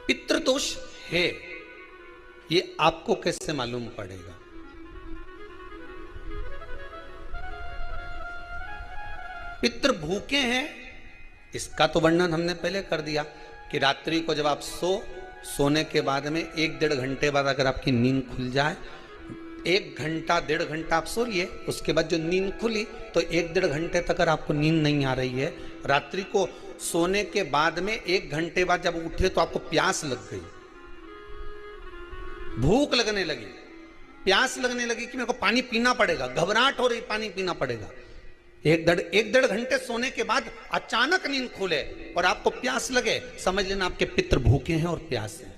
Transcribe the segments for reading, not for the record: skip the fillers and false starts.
पितृदोष है, ये आपको कैसे मालूम पड़ेगा? पितृ भूखे हैं, इसका तो वर्णन हमने पहले कर दिया कि रात्रि को जब आप सोने के बाद में 1-1.5 घंटे बाद अगर आपकी नींद खुल जाए, 1 घंटा 1.5 घंटा आप सो लिए, उसके बाद जो नींद खुली तो 1-1.5 घंटे तक अगर आपको नींद नहीं आ रही है, रात्रि को सोने के बाद में 1 घंटे बाद जब उठे तो आपको प्यास लग गई, भूख लगने लगी, प्यास लगने लगी कि मेरे को पानी पीना पड़ेगा, घबराहट हो रही, पानी पीना पड़ेगा। 1-1.5 घंटे सोने के बाद अचानक नींद खुले और आपको प्यास लगे, समझ लेना आपके पितृ भूखे हैं और प्यास है।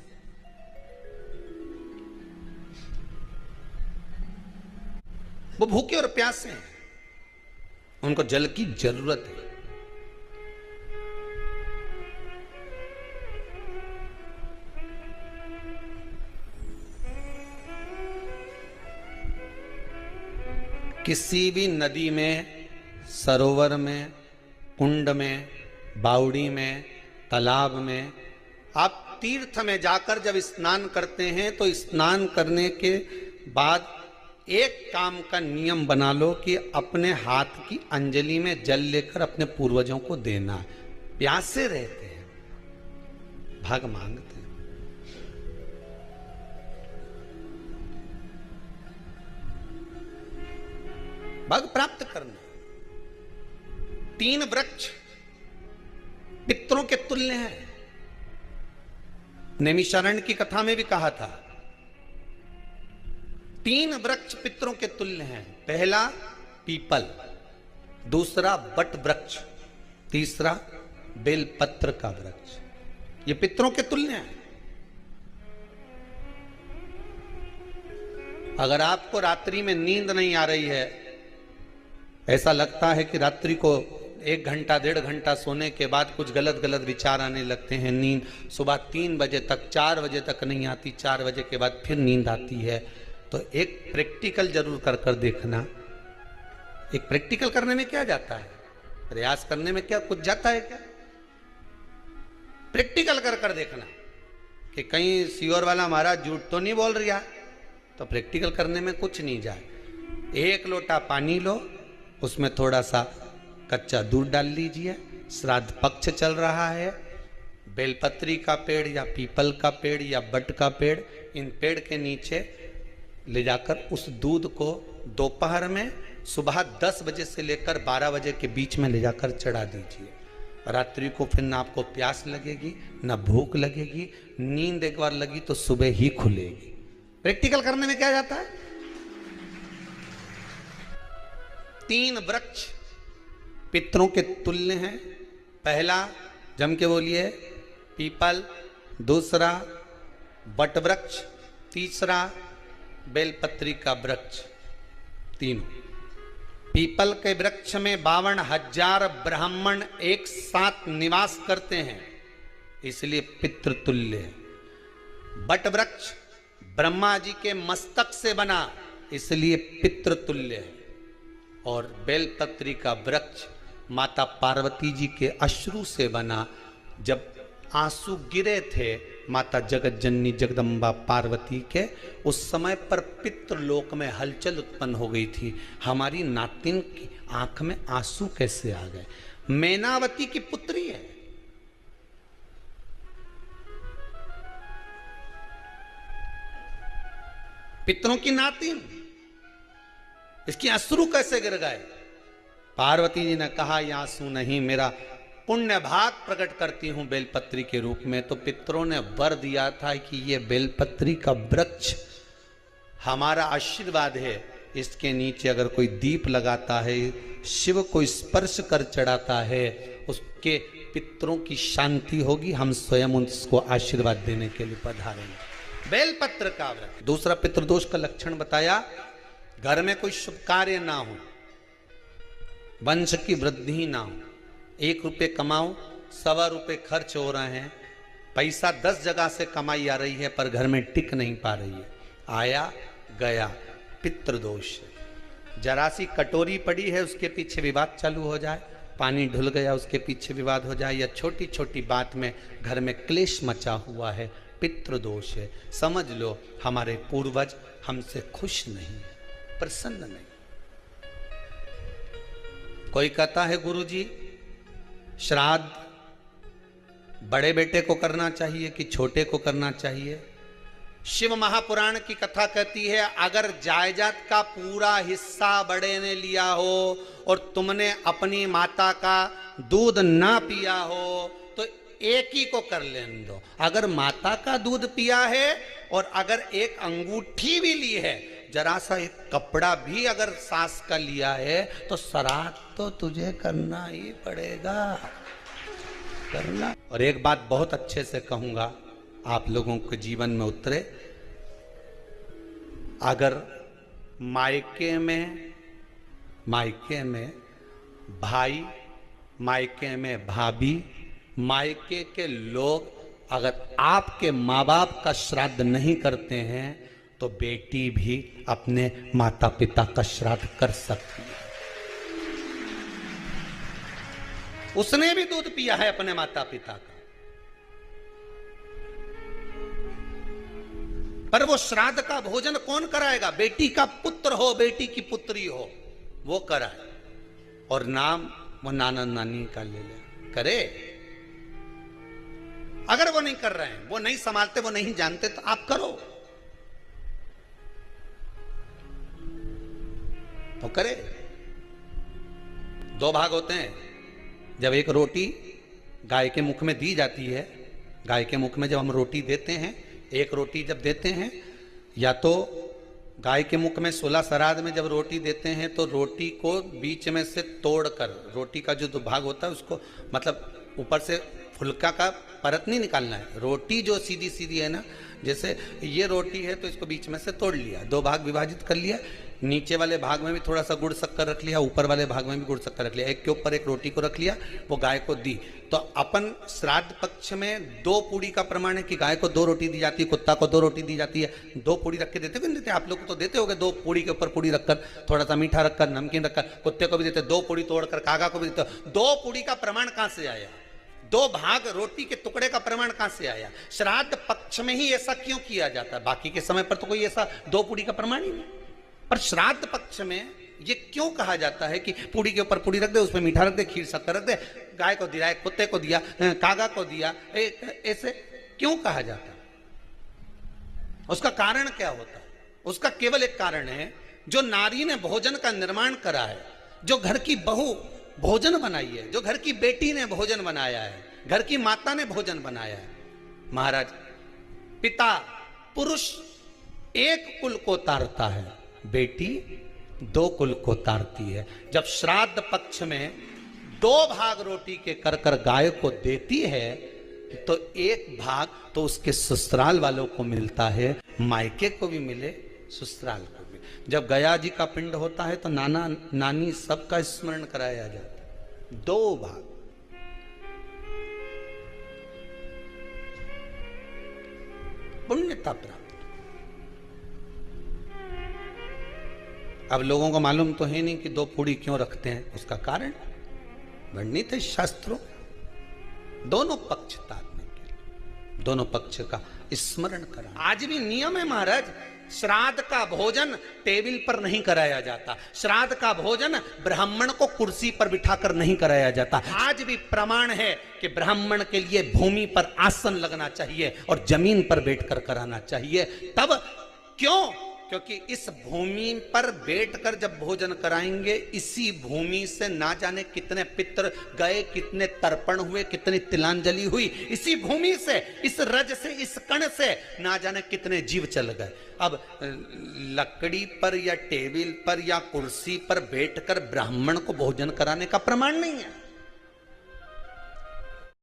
वो भूखे और प्यासे हैं, उनको जल की जरूरत है। किसी भी नदी में, सरोवर में, कुंड में, बावड़ी में, तालाब में, आप तीर्थ में जाकर जब स्नान करते हैं तो स्नान करने के बाद एक काम का नियम बना लो कि अपने हाथ की अंजलि में जल लेकर अपने पूर्वजों को देना। प्यासे रहते हैं, भाग मांगते हैं। भाग प्राप्त करना। 3 वृक्ष पितरों के तुल्य हैं। नैमिषारण्य की कथा में भी कहा था 3 वृक्ष पितरों के तुल्य हैं। पहला पीपल, दूसरा बट वृक्ष, तीसरा बेलपत्र का वृक्ष। ये पितरों के तुल्य हैं। अगर आपको रात्रि में नींद नहीं आ रही है, ऐसा लगता है कि रात्रि को 1 घंटा 1.5 घंटा सोने के बाद कुछ गलत गलत विचार आने लगते हैं, नींद सुबह 3 बजे तक 4 बजे तक नहीं आती, 4 बजे के बाद फिर नींद आती है, तो एक प्रैक्टिकल जरूर कर कर देखना। एक प्रैक्टिकल करने में क्या जाता है, प्रयास करने में क्या कुछ जाता है क्या? प्रैक्टिकल कर कर देखना कि कहीं सीओर वाला महाराज झूठ तो नहीं बोल रहा, तो प्रैक्टिकल करने में कुछ नहीं जाए। 1 लोटा पानी लो, उसमें थोड़ा सा कच्चा दूध डाल लीजिए, श्राद्ध पक्ष चल रहा है, बेलपत्री का पेड़ या पीपल का पेड़ या बट का पेड़, इन पेड़ के नीचे ले जाकर उस दूध को दोपहर में सुबह 10 बजे से लेकर 12 बजे के बीच में ले जाकर चढ़ा दीजिए। रात्रि को फिर ना आपको प्यास लगेगी, ना भूख लगेगी, नींद एक बार लगी तो सुबह ही खुलेगी। प्रैक्टिकल करने में क्या जाता है? 3 वृक्ष पितरों के तुल्य हैं। पहला जम के बोलिए पीपल, दूसरा बट वृक्ष, तीसरा बेलपत्री का वृक्ष। तीनों पीपल के वृक्ष में 52,000 ब्राह्मण एक साथ निवास करते हैं, इसलिए पितृतुल्य है। बट वृक्ष ब्रह्मा जी के मस्तक से बना, इसलिए पितृतुल्य है। और बेलपत्री का वृक्ष माता पार्वती जी के अश्रु से बना। जब आंसू गिरे थे माता जगत जननी जगदम्बा पार्वती के, उस समय पर पितृलोक में हलचल उत्पन्न हो गई थी। हमारी नातिन की आंख में आंसू कैसे आ गए? मैनावती की पुत्री है, पितरों की नातिन, इसकी अश्रु कैसे गिर गए? पार्वती जी ने कहा ये आंसू नहीं, मेरा पुण्य भाग प्रकट करती हूं बेलपत्री के रूप में। तो पितरों ने वर दिया था कि ये बेलपत्री का वृक्ष हमारा आशीर्वाद है, इसके नीचे अगर कोई दीप लगाता है, शिव को स्पर्श कर चढ़ाता है, उसके पितरों की शांति होगी, हम स्वयं उसको आशीर्वाद देने के लिए पधारेंगे। बेलपत्र का वृक्ष। दूसरा पितृदोष का लक्षण बताया, घर में कोई शुभ कार्य ना हो, वंश की वृद्धि ना हो। 1 रुपये कमाओ, 1.25 रुपये खर्च हो रहे हैं, पैसा 10 जगह से कमाई आ रही है पर घर में टिक नहीं पा रही है, आया गया, पितृदोष। जरा सी कटोरी पड़ी है, उसके पीछे विवाद चालू हो जाए, पानी ढुल गया उसके पीछे विवाद हो जाए, या छोटी छोटी बात में घर में क्लेश मचा हुआ है, पितृदोष है, समझ लो हमारे पूर्वज हमसे खुश नहीं, प्रसन्न नहीं। कोई कहता है गुरुजी श्राद्ध बड़े बेटे को करना चाहिए कि छोटे को करना चाहिए? शिव महापुराण की कथा कहती है अगर जायदाद का पूरा हिस्सा बड़े ने लिया हो और तुमने अपनी माता का दूध ना पिया हो तो एक ही को कर लेने दो। अगर माता का दूध पिया है और अगर एक अंगूठी भी ली है, जरा सा एक कपड़ा भी अगर सास का लिया है, तो श्राद्ध तो तुझे करना ही पड़ेगा, करना। और एक बात बहुत अच्छे से कहूंगा, आप लोगों के जीवन में उतरे, अगर मायके में भाई, मायके में भाभी, मायके के लोग अगर आपके माँ बाप का श्राद्ध नहीं करते हैं तो बेटी भी अपने माता पिता का श्राद्ध कर सकती है। उसने भी दूध पिया है अपने माता पिता का, पर वो श्राद्ध का भोजन कौन कराएगा? बेटी का पुत्र हो, बेटी की पुत्री हो, वो कराए। और नाम वो नाना नानी का ले ले, करे। अगर वो नहीं कर रहे हैं, वो नहीं संभालते, वो नहीं जानते, तो आप करो, तो करे। दो भाग होते हैं। जब एक रोटी गाय के मुख में दी जाती है, गाय के मुख में जब हम रोटी देते हैं, एक रोटी जब देते हैं, या तो गाय के मुख में 16 श्राद्ध में जब रोटी देते हैं तो रोटी को बीच में से तोड़कर, रोटी का जो भाग होता है उसको, मतलब ऊपर से फुलका का परत नहीं निकालना है। रोटी जो सीधी सीधी है ना, जैसे ये रोटी है तो इसको बीच में से तोड़ लिया, दो भाग विभाजित कर लिया, नीचे वाले भाग में भी थोड़ा सा गुड़ शक्कर रख लिया, ऊपर वाले भाग में भी गुड़ शक्कर रख लिया, एक के ऊपर एक रोटी को रख लिया, वो गाय को दी। तो अपन श्राद्ध पक्ष में 2 पूड़ी का प्रमाण है कि गाय को 2 रोटी दी जाती है, कुत्ता को 2 रोटी दी जाती है। 2 पूड़ी रख के देते भी नहीं देते? आप लोग को तो देते होगे, 2 पूड़ी के ऊपर पूड़ी रखकर, थोड़ा सा मीठा रखकर, नमकीन रखकर, कुत्ते को भी देते, 2 पूड़ी तोड़कर कागा को भी देते। 2 पूड़ी का प्रमाण कहां से आया? 2 भाग रोटी के टुकड़े का प्रमाण कहां से आया? श्राद्ध पक्ष में ही ऐसा क्यों किया जाता है? बाकी के समय पर तो कोई ऐसा 2 पूड़ी का प्रमाण ही नहीं, पर श्राद्ध पक्ष में ये क्यों कहा जाता है कि पूड़ी के ऊपर पूड़ी रख दे, उसमें मीठा रख दे, खीर शक्कर रख दे, गाय को दिया, कुत्ते को दिया, कागा को दिया, ऐसे क्यों कहा जाता है? उसका कारण क्या होता है? उसका केवल एक कारण है, जो नारी ने भोजन का निर्माण करा है, जो घर की बहू भोजन बनाई है, जो घर की बेटी ने भोजन बनाया है, घर की माता ने भोजन बनाया है। महाराज, पिता पुरुष एक कुल को तारता है, बेटी 2 कुल को तारती है। जब श्राद्ध पक्ष में 2 भाग रोटी के कर कर गाय को देती है तो 1 भाग तो उसके ससुराल वालों को मिलता है, मायके को भी मिले, ससुराल को भी। जब गया जी का पिंड होता है तो नाना नानी सबका स्मरण कराया जाता है। 2 भाग। पुण्यता प्राप्त। अब लोगों को मालूम तो है नहीं कि 2 पूड़ी क्यों रखते हैं, उसका कारण वर्णित है शास्त्रों। दोनों पक्ष तारने के लिए, दोनों पक्ष का स्मरण करा। आज भी नियम है महाराज, श्राद्ध का भोजन टेबल पर नहीं कराया जाता, श्राद्ध का भोजन ब्राह्मण को कुर्सी पर बिठाकर नहीं कराया जाता। आज भी प्रमाण है कि ब्राह्मण के लिए भूमि पर आसन लगना चाहिए और जमीन पर बैठकर कराना चाहिए। तब क्यों? क्योंकि इस भूमि पर बैठकर जब भोजन कराएंगे, इसी भूमि से ना जाने कितने पितर गए, कितने तर्पण हुए, कितनी तिलांजलि हुई, इसी भूमि से, इस रज से, इस कण से ना जाने कितने जीव चल गए। अब लकड़ी पर या टेबल पर या कुर्सी पर बैठकर ब्राह्मण को भोजन कराने का प्रमाण नहीं है।